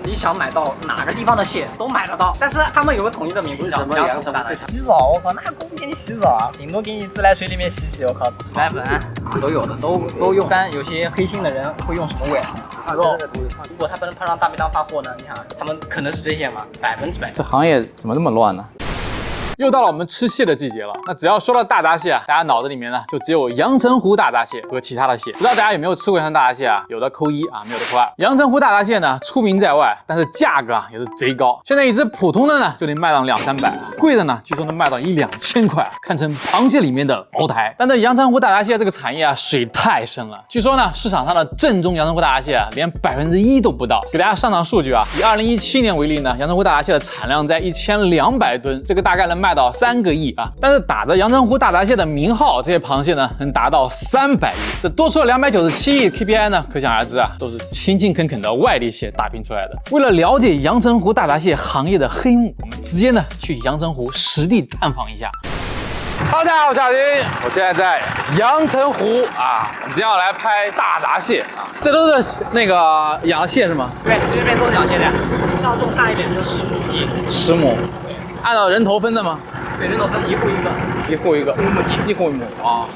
你想买到哪个地方的蟹都买得到，但是他们有个统一的名字叫阳澄湖大闸蟹。洗澡，我靠，那不给你洗澡啊，顶多给你自来水里面洗洗，我靠，洗白粉都有的，都用。一般有些黑心的人会用什么味？腐肉。如果他不能碰上大便当发货呢？你想，他们可能是这些吗？100%。这行业怎么这么乱呢？又到了我们吃蟹的季节了，那只要说到大闸蟹啊，大家脑子里面呢就只有阳澄湖大闸蟹和其他的蟹。不知道大家有没有吃过阳澄湖大闸蟹啊？有的扣1啊，没有的扣2。阳澄湖大闸蟹呢出名在外，但是价格啊也是贼高。现在一只普通的呢就得卖到200-300，贵的呢据说能卖到1-2000块，堪称螃蟹里面的茅台。但这阳澄湖大闸蟹这个产业啊水太深了，据说呢市场上的正宗阳澄湖大闸蟹啊连1%都不到。给大家上数据啊，以2017年为例呢，阳澄湖大闸蟹的产量在1200吨，这个大概能卖到3个亿啊！但是打着阳澄湖大闸蟹的名号，这些螃蟹呢能达到300亿，这多出了297亿 KPI 呢，可想而知啊，都是勤勤恳恳的外地蟹打拼出来的。为了了解阳澄湖大闸蟹行业的黑幕，我们直接呢去阳澄湖实地探访一下。Hello， 大家好，我是小金，我现在在阳澄湖啊，我们今天要来拍大闸蟹啊，这都是那个养的蟹是吗？对，这边都是养蟹的，像这种大一点就是10亩地，10亩。按照人头分的吗？对，人头分1户1个，1户1个，1户1亩啊。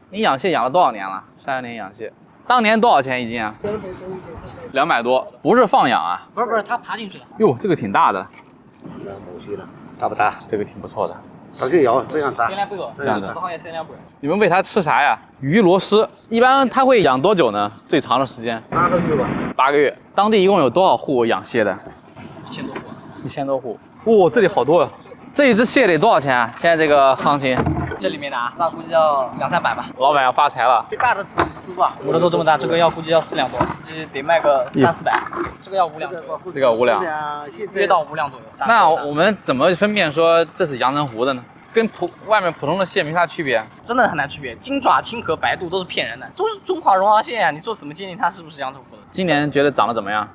你养蟹养了多少年了？30年养蟹，当年多少钱一斤啊？200多，不是放养啊？不是，它爬进去的。哟，这个挺大的。某些的，大不大？这个挺不错的。螃蟹有这样大，这样子，这行业限量不？你们喂它吃啥呀？鱼螺丝。一般它会养多久呢？最长的时间8个月吧。8个月。当地一共有多少户养蟹的？1000多户。1000多户。哇，这里好多呀！这一只蟹得多少钱啊？现在这个行情？这里面的啊，那估计要200-300吧。老板要发财了。最大的自己吃吧。我的都这么大，这个要估计要4两多，这得卖个300-400。这个要5两左右。这个5两，约到5两左右。那我们怎么分辨说这是阳澄湖的呢？跟外面普通的蟹没啥区别，真的很难区别。金爪、青壳、白肚都是骗人的，都是中华绒螯蟹啊！你说怎么鉴定它是不是阳澄湖的？今年觉得长得怎么样？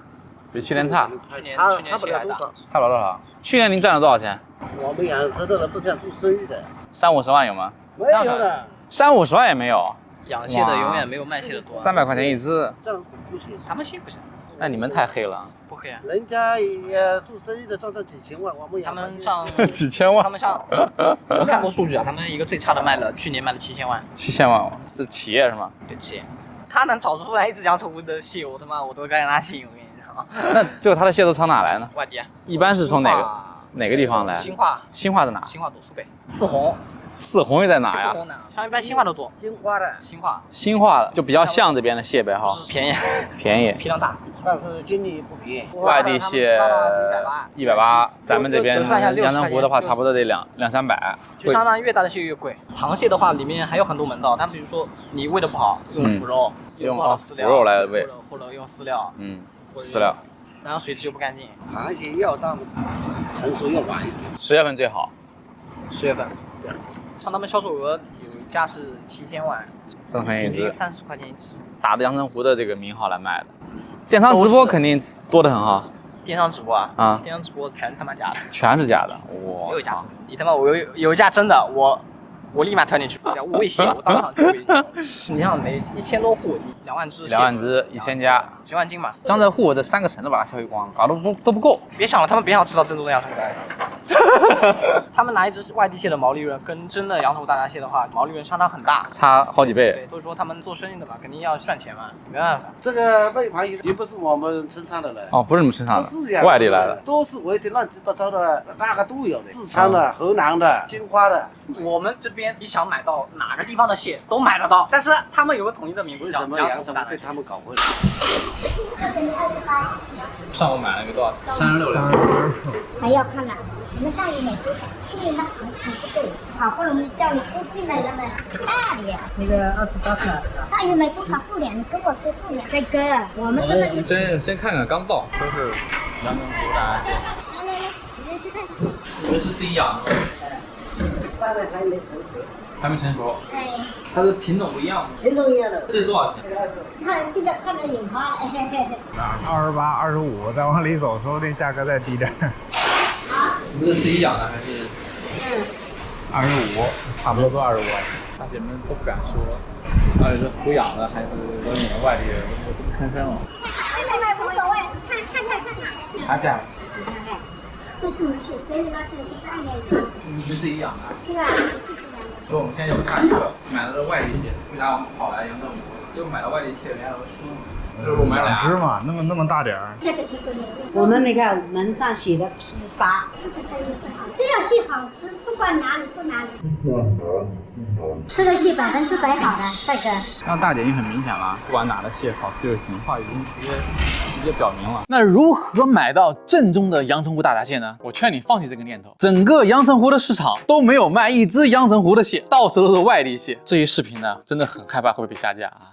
比去年差？去年差不了多少，差不了多少。去年您赚了多少钱？我们养殖的人不像做生意的，30-50万有吗？没有的，30-50万也没有。养蟹的永远没有卖蟹的多。300块钱一只，这样不行。他们信不信？那你们太黑了。不黑啊，人家也做生意的赚几千万，我们他们上几千万。他们上，我看过数据啊，他们一个最差的去年卖了7000万。7000万，是企业是吗？对，企业。他能找出来一只阳澄湖的蟹，我他妈我都该让他信，我跟你讲。那这个他的蟹都从哪来呢？外地啊。一般是从哪个地方来？新化。新化在哪？新化多，苏北。四红。四红又在哪呀？像一般新化的多。新化的就比较像这边的蟹呗哈。便宜。批量大。但是经理不便宜。外地蟹180，咱们这边阳澄湖的话差不多得200-300。就相当于越大的蟹越贵。螃蟹的话里面还有很多门道，但比如说你喂的不好，用腐肉，用饲料，腐肉来喂，或者用饲料，饲料，然后水质又不干净。螃蟹要大成熟要晚一点，10月份最好。10月份。像他们销售额有一家是7000万，30块钱一只，30块钱一只，打着阳澄湖的这个名号来卖的。电商直播肯定多得很哈。电商直播啊？电商直播全他妈假的。全是假的，哇！没有假的，你他妈我有一家真的，我立马跳进去，叫喂蟹，我当场就喂。你像每1000多户，2万只，2万只，1000家，10万斤嘛。江浙沪这3个省都把它消费光，搞得都不够。别想了，他们别想吃到正宗的阳澄湖大闸蟹。他们拿一只外地蟹的毛利润跟真的阳澄湖大闸蟹的话，毛利润相差很大，差好几倍。对，所以说他们做生意的嘛，肯定要赚钱嘛，没办法。这个喂螃蟹也不是我们生产的人，哦，不是你们生产的，不是呀，外地来的，都是喂的乱七八糟的，那个都有的，四川的、河南的、金华的。我们这边你想买到哪个地方的蟹都买得到，但是他们有个统一的名字叫阳澄湖大闸蟹。被他们搞混了。上午买了个多少钱？36两。还要看了，你们大鱼买多少？因为那行情不对，好不容易叫你出进来了嘛，大的呀。那个28克。大鱼买多少数量？你跟我说数量。这个我们这个。你先看看，刚到，都是阳澄湖大闸蟹。来，你先去看。你们是自己养的吗？大概还没成熟。还没成熟。哎。它是品种不一样吗？品种一样的。这是多少钱？这个20。看这个看着引花了，嘿嘿嘿。28、25，再往里走，说不定价格再低点。你们是自己养的还是？25，差不多都25万。大姐们都不敢说，到底是胡养的还是说你们外地人都不看分了。买无所谓，看。啥价？你看看，这是母蟹，水里捞起来不是2年以上。你们自己养的？这个是自己养的。所以我们现在就看一个买的是外地蟹，为啥我们跑来阳澄湖？就买了外地蟹，人家都说，就是我买2只俩。嘛，那么大点儿。这个挺贵的。我们那个门上写的批发40块一只好，只要蟹好吃，不管哪里不哪里。这个蟹100%好的，帅哥。让大姐已经很明显了，不管哪的蟹好吃就行，话已经直接表明了。那如何买到正宗的阳澄湖大闸蟹呢？我劝你放弃这个念头。整个阳澄湖的市场都没有卖一只阳澄湖的蟹，到处都是外地蟹。这一视频呢，真的很害怕会被下架啊！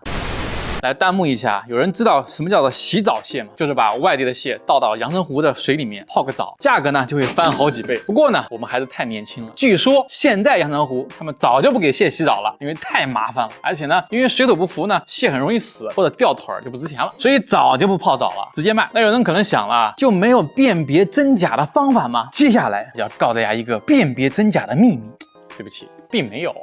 来弹幕一下，有人知道什么叫做洗澡蟹吗？就是把外地的蟹倒到阳澄湖的水里面泡个澡，价格呢就会翻好几倍。不过呢，我们还是太年轻了。据说现在阳澄湖他们早就不给蟹洗澡了，因为太麻烦了，而且呢，因为水土不服呢，蟹很容易死或者掉腿就不值钱了，所以早就不泡澡了，直接卖。那有人可能想了，就没有辨别真假的方法吗？接下来要告大家一个辨别真假的秘密。对不起，并没有。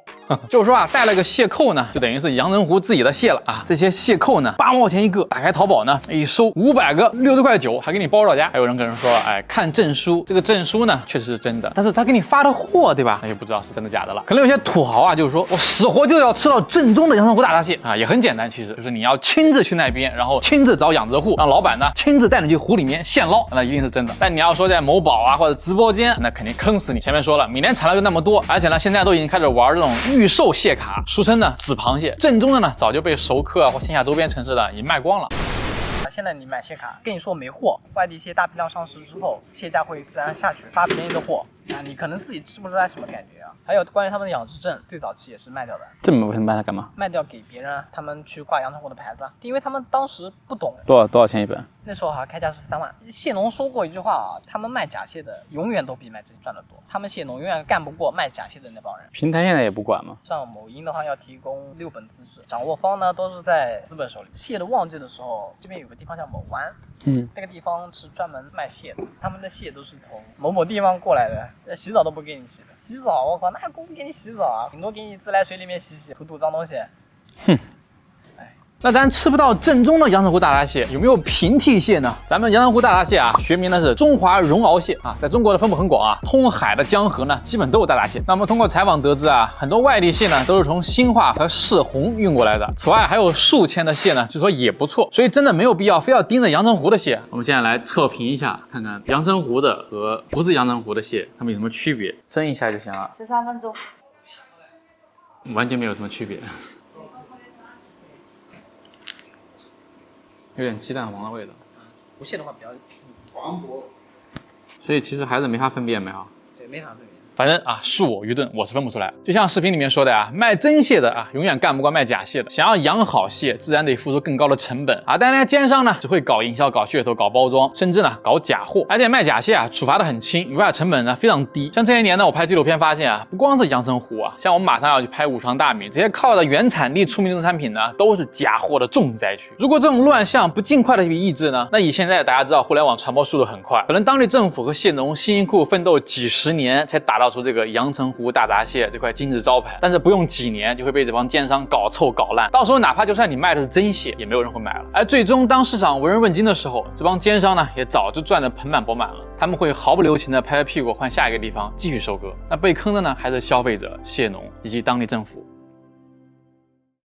就是说啊，带了个蟹扣呢，就等于是阳澄湖自己的蟹了啊。这些蟹扣呢，8毛钱一个，打开淘宝呢，一收500个，60块9，还给你包到家。还有人可能说，哎，看证书，这个证书呢确实是真的，但是他给你发的货，对吧？那就不知道是真的假的了。可能有些土豪啊，就是说我死活就要吃到正宗的阳澄湖大闸蟹啊，也很简单，其实就是你要亲自去那边，然后亲自找养殖户，让老板呢亲自带你去湖里面现捞，那一定是真的。但你要说在某宝啊或者直播间，那肯定坑死你。前面说了，每年产量就那么多，而且呢，现在都已经开始玩这种预售蟹卡，俗称呢纸螃蟹。正宗的呢，早就被熟客啊或线下周边城市的已经卖光了。现在你买蟹卡，跟你说没货，外地蟹大批量上市之后，蟹价会自然下去，发便宜的货啊，你可能自己吃不出来什么感觉啊。还有关于他们的养殖证，最早期也是卖掉的。这么为什么卖它干嘛？卖掉给别人，他们去挂阳澄湖的牌子，因为他们当时不懂。多少钱一本？那时候好像开价是3万。蟹农说过一句话啊，他们卖假蟹的永远都比卖真赚得多，他们蟹农永远干不过卖假蟹的那帮人。平台现在也不管吗？像某音的话要提供6本资质，掌握方呢都是在资本手里。蟹的旺季的时候，这边有个地方叫某湾。那个地方是专门卖蟹的，他们的蟹都是从某某地方过来的，洗澡都不给你洗的。洗澡，我靠，那还不给你洗澡啊？顶多给你自来水里面洗，吐脏东西。哼。那咱吃不到正宗的阳澄湖大闸蟹，有没有平替蟹呢？咱们阳澄湖大闸蟹啊，学名呢是中华绒螯蟹啊，在中国的分布很广啊，通海的江河呢，基本都有大闸蟹。那我们通过采访得知啊，很多外地蟹呢都是从兴化和世宏运过来的。此外，还有数千的蟹呢，据说也不错，所以真的没有必要非要盯着阳澄湖的蟹。我们现在来测评一下，看看阳澄湖的和不是阳澄湖的蟹，它们有什么区别？蒸一下就行了。13分钟，完全没有什么区别。有点鸡蛋黄的味道，无蟹的话比较黄渤，所以其实还是没法分辨，没有？对，没法分辨。反正啊，恕我愚钝，我是分不出来。就像视频里面说的呀，卖真蟹的啊，永远干不过卖假蟹的。想要养好蟹，自然得付出更高的成本啊。但那些奸商呢，只会搞营销、搞噱头、搞包装，甚至呢搞假货。而且卖假蟹啊，处罚的很轻，违法成本呢非常低。像这些年呢，我拍纪录片发现啊，不光是阳澄湖啊，像我们马上要去拍五常大米这些靠着原产地出名的农产品呢，都是假货的重灾区。如果这种乱象不尽快的去抑制呢，那以现在大家知道互联网传播速度很快，可能当地政府和蟹农辛辛苦苦奋斗几十年才打造出这个阳澄湖大闸蟹这块金字招牌，但是不用几年就会被这帮奸商搞臭搞烂，到时候哪怕就算你卖的是真蟹，也没有人会买了。而最终当市场无人问津的时候，这帮奸商呢也早就赚得盆满钵满了，他们会毫不留情的拍拍屁股换下一个地方继续收割，那被坑的呢还是消费者、蟹农以及当地政府。